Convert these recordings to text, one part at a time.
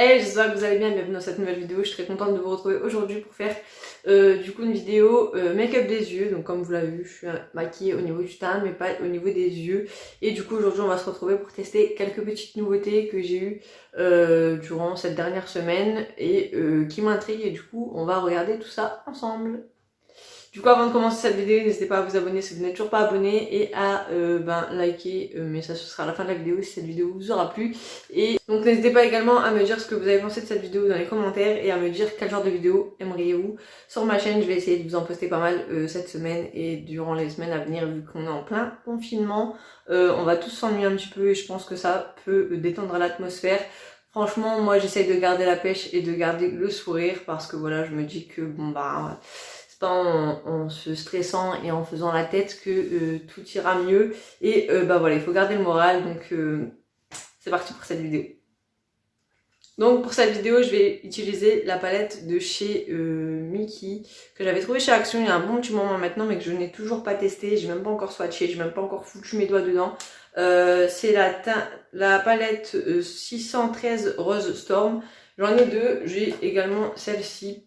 Hey, j'espère que vous allez bien, bienvenue dans cette nouvelle vidéo. Je suis très contente de vous retrouver aujourd'hui pour faire du coup une vidéo make-up des yeux. Donc comme vous l'avez vu, je suis maquillée au niveau du teint mais pas au niveau des yeux. Et du coup aujourd'hui on va se retrouver pour tester quelques petites nouveautés que j'ai eues durant cette dernière semaine et qui m'intriguent. Et du coup on va regarder tout ça ensemble. Du coup avant de commencer cette vidéo, n'hésitez pas à vous abonner si vous n'êtes toujours pas abonné et à liker, mais ça ce sera à la fin de la vidéo si cette vidéo vous aura plu. Et donc n'hésitez pas également à me dire ce que vous avez pensé de cette vidéo dans les commentaires et à me dire quel genre de vidéo aimeriez-vous sur ma chaîne. Je vais essayer de vous en poster pas mal cette semaine et durant les semaines à venir vu qu'on est en plein confinement. On va tous s'ennuyer un petit peu et je pense que ça peut détendre l'atmosphère. Franchement, moi j'essaye de garder la pêche et de garder le sourire parce que voilà, je me dis que bon bah c'est pas en se stressant et en faisant la tête que tout ira mieux. Et bah voilà, il faut garder le moral, donc c'est parti pour cette vidéo. Donc pour cette vidéo, je vais utiliser la palette de chez Mickey que j'avais trouvé chez Action il y a un bon petit moment maintenant mais que je n'ai toujours pas testé, j'ai même pas encore swatché, j'ai même pas encore foutu mes doigts dedans. C'est la palette 613 Rose Storm. J'en ai deux, j'ai également celle-ci.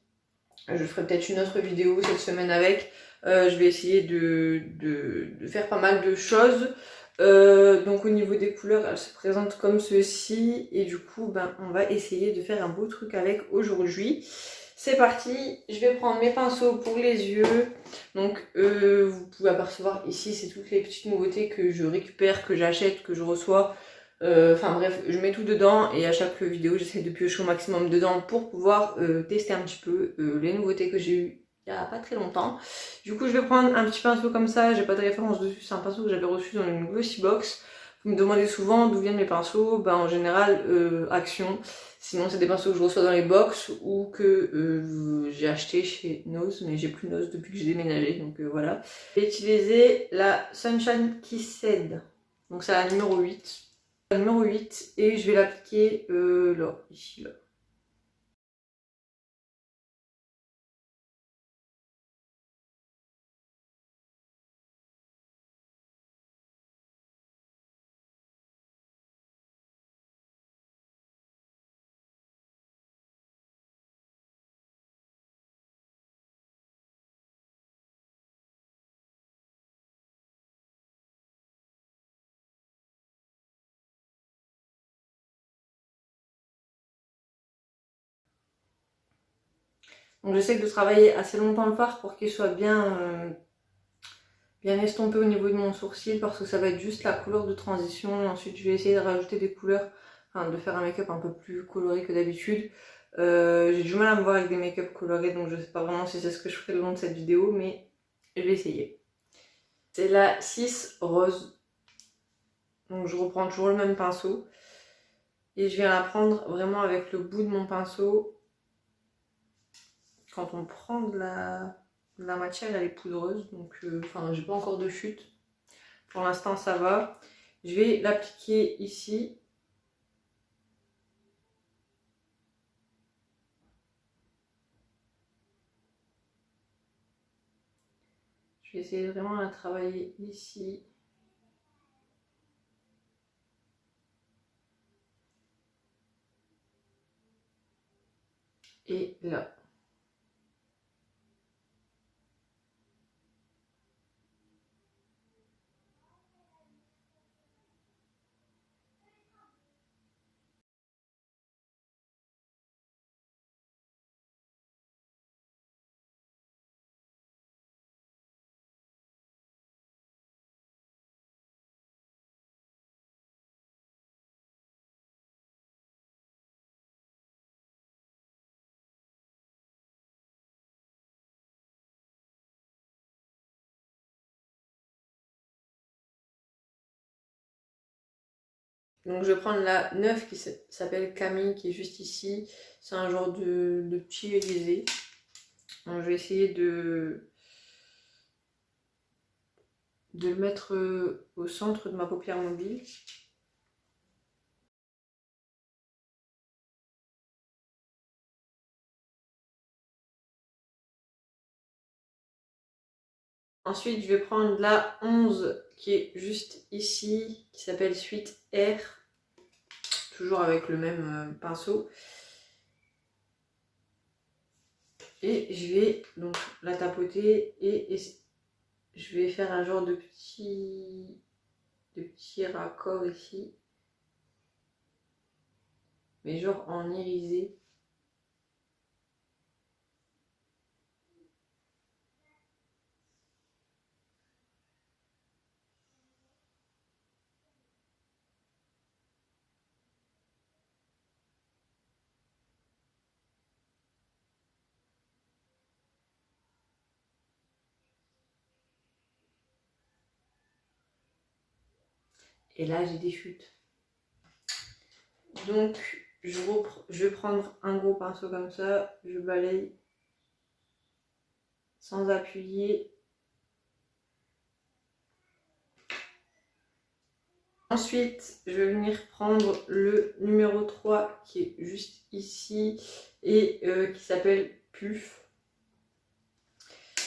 Je ferai peut-être une autre vidéo cette semaine avec. Je vais essayer de faire pas mal de choses. Donc au niveau des couleurs, elle se présente comme ceci. Et du coup, on va essayer de faire un beau truc avec aujourd'hui. C'est parti, je vais prendre mes pinceaux pour les yeux. Donc vous pouvez apercevoir ici, c'est toutes les petites nouveautés que je récupère, que j'achète, que je reçois. Enfin bref, je mets tout dedans et à chaque vidéo j'essaie de piocher au maximum dedans pour pouvoir tester un petit peu les nouveautés que j'ai eues il n'y a pas très longtemps. Du coup je vais prendre un petit pinceau comme ça, j'ai pas de référence dessus, c'est un pinceau que j'avais reçu dans une glossy box. Vous me demandez souvent d'où viennent mes pinceaux, en général Action. Sinon c'est des pinceaux que je reçois dans les box ou que j'ai acheté chez Nose, mais j'ai plus Nose depuis que j'ai déménagé, donc voilà. Je vais utiliser la Sunshine Kissed, donc c'est la numéro 8. Numéro 8 et je vais l'appliquer là, ici, là. Donc j'essaie de travailler assez longtemps le fard pour qu'il soit bien estompé au niveau de mon sourcil parce que ça va être juste la couleur de transition. Et ensuite je vais essayer de rajouter des couleurs, enfin de faire un make-up un peu plus coloré que d'habitude. J'ai du mal à me voir avec des make-up colorés donc je sais pas vraiment si c'est ce que je ferai le long de cette vidéo mais je vais essayer. C'est la 6 rose. Donc je reprends toujours le même pinceau et je viens la prendre vraiment avec le bout de mon pinceau. Quand on prend de la matière, elle est poudreuse, donc j'ai pas encore de chute. Pour l'instant, ça va. Je vais l'appliquer ici. Je vais essayer vraiment de la travailler ici. Et là. Donc je vais prendre la 9 qui s'appelle Camille, qui est juste ici. C'est un genre de petit Élysée. Donc je vais essayer de le mettre au centre de ma paupière mobile. Ensuite, je vais prendre la 11 qui est juste ici, qui s'appelle Sweet Air, toujours avec le même pinceau. Et je vais donc la tapoter et je vais faire un genre de petit raccord ici. Mais genre en irisé. Et là j'ai des chutes. Donc je vais prendre un gros pinceau comme ça, je balaye sans appuyer. Ensuite, je vais venir prendre le numéro 3 qui est juste ici et qui s'appelle Puff.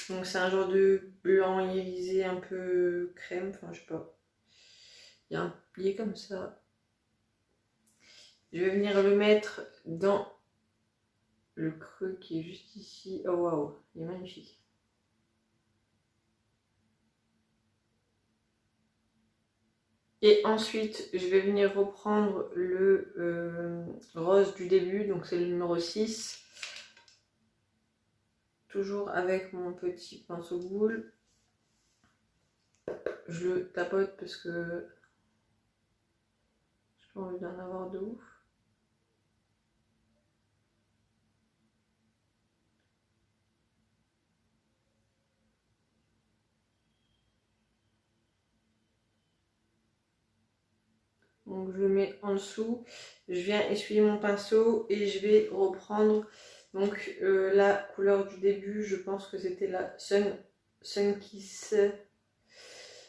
Donc c'est un genre de blanc irisé un peu crème, enfin je sais pas. Il y a un pli comme ça. Je vais venir le mettre dans le creux qui est juste ici. Oh waouh, il est magnifique. Et ensuite, je vais venir reprendre le rose du début, donc c'est le numéro 6. Toujours avec mon petit pinceau boule. Je le tapote parce que j'ai pas envie d'en avoir de ouf. Donc je le mets en dessous, je viens essuyer mon pinceau et je vais reprendre donc la couleur du début. Je pense que c'était la Sun Kissed,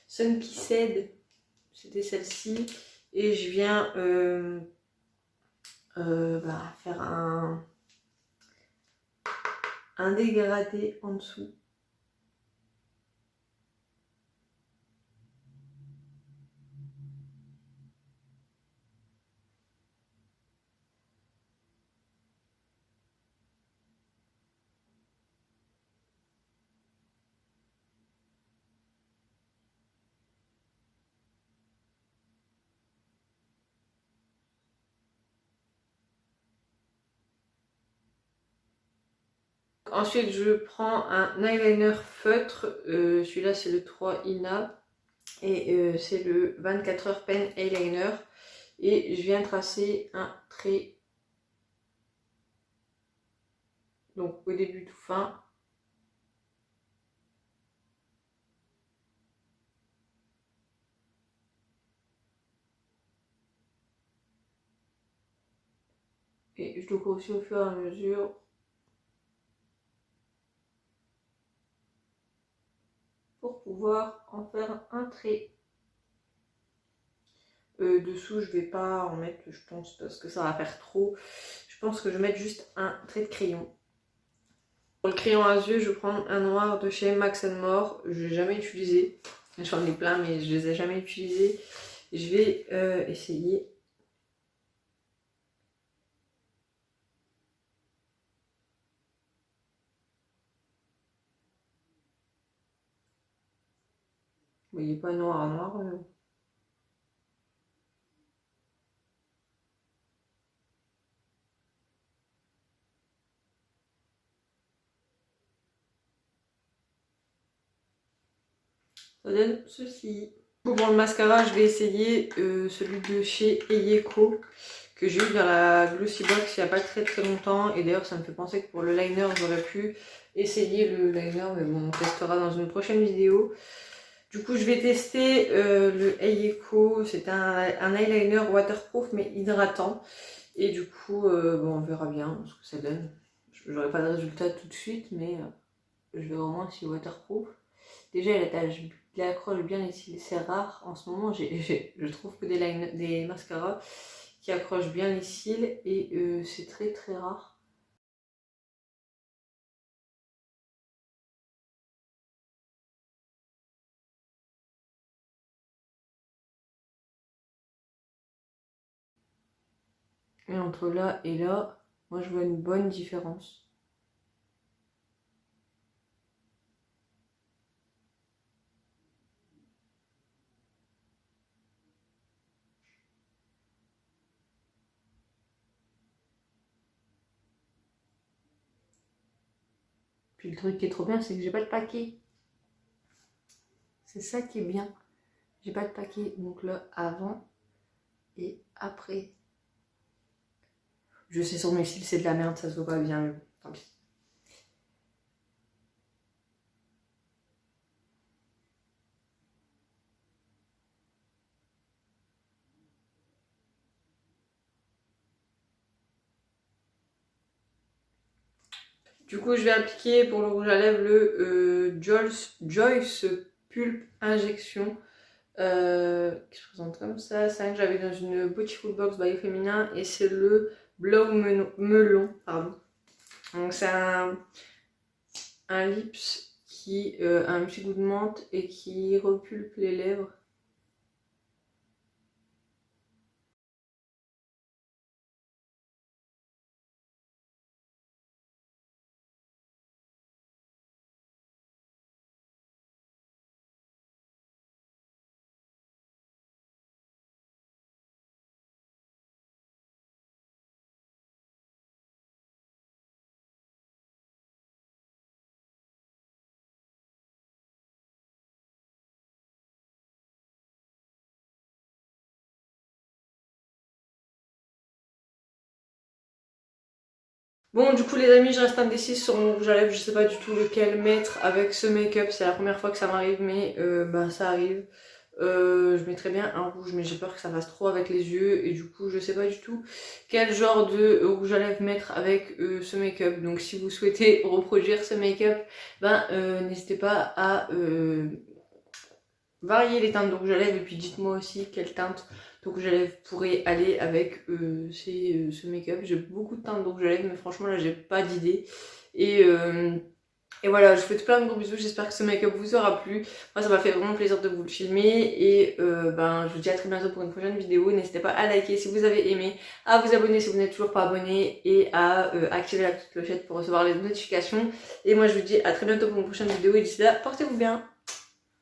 c'était celle-ci, et je viens faire un dégradé en dessous. Ensuite, je prends un eyeliner feutre. Celui-là, c'est le 3 Ina. Et c'est le 24 heures pen eyeliner. Et je viens tracer un trait. Donc, au début tout fin. Et je le grossis au fur et à mesure. Pour pouvoir en faire un trait. Dessous, je vais pas en mettre, je pense, parce que ça va faire trop. Je pense que je vais mettre juste un trait de crayon. Pour le crayon à yeux, je prends un noir de chez Max More. Je l'ai jamais utilisé. J'en ai plein, mais je les ai jamais utilisés. Je vais essayer. Bon, il n'est pas noir à noir. Ça donne ceci. Pour le mascara, je vais essayer celui de chez Eyeko que j'ai eu dans la Glossy Box il n'y a pas très longtemps. Et d'ailleurs, ça me fait penser que pour le liner, j'aurais pu essayer le liner, mais bon, on testera dans une prochaine vidéo. Du coup, je vais tester le Eyeko. C'est un eyeliner waterproof mais hydratant. Et du coup, bon, on verra bien ce que ça donne. J'aurai pas de résultat tout de suite, mais je verrai au moins si waterproof. Déjà, il accroche bien les cils. C'est rare en ce moment. Je trouve que des mascaras qui accrochent bien les cils et c'est très très rare. Et entre là et là, moi je vois une bonne différence. Puis le truc qui est trop bien, c'est que j'ai pas de paquet. C'est ça qui est bien. J'ai pas de paquet. Donc là, avant et après. Je sais sur mes cils, c'est de la merde, ça se voit pas bien, mais bon, tant pis. Du coup, je vais appliquer pour le rouge à lèvres le Joyce Pulp Injection. Qui se présente comme ça. C'est un que j'avais dans une Beautiful Box by Féminin et c'est le Blow Melon. Pardon. Donc c'est un lips qui a un petit goût de menthe et qui repulpe les lèvres. Bon, du coup les amis, je reste indécise sur mon rouge à lèvres, je sais pas du tout lequel mettre avec ce make-up, c'est la première fois que ça m'arrive, mais bah ça arrive. Je mettrais bien un rouge, mais j'ai peur que ça fasse trop avec les yeux, et du coup je sais pas du tout quel genre de rouge à lèvres mettre avec ce make-up. Donc si vous souhaitez reproduire ce make-up, ben n'hésitez pas à varier les teintes de rouge à lèvres, et puis dites-moi aussi quelle teinte de rouge à lèvres pourrait aller avec ce make-up. J'ai beaucoup de teintes de rouge à lèvres, mais franchement là j'ai pas d'idée. Et voilà, je vous fais plein de gros bisous, j'espère que ce make-up vous aura plu. Moi ça m'a fait vraiment plaisir de vous le filmer, et ben je vous dis à très bientôt pour une prochaine vidéo. N'hésitez pas à liker si vous avez aimé, à vous abonner si vous n'êtes toujours pas abonné, et à activer la petite clochette pour recevoir les notifications. Et moi je vous dis à très bientôt pour une prochaine vidéo, et d'ici là, portez-vous bien.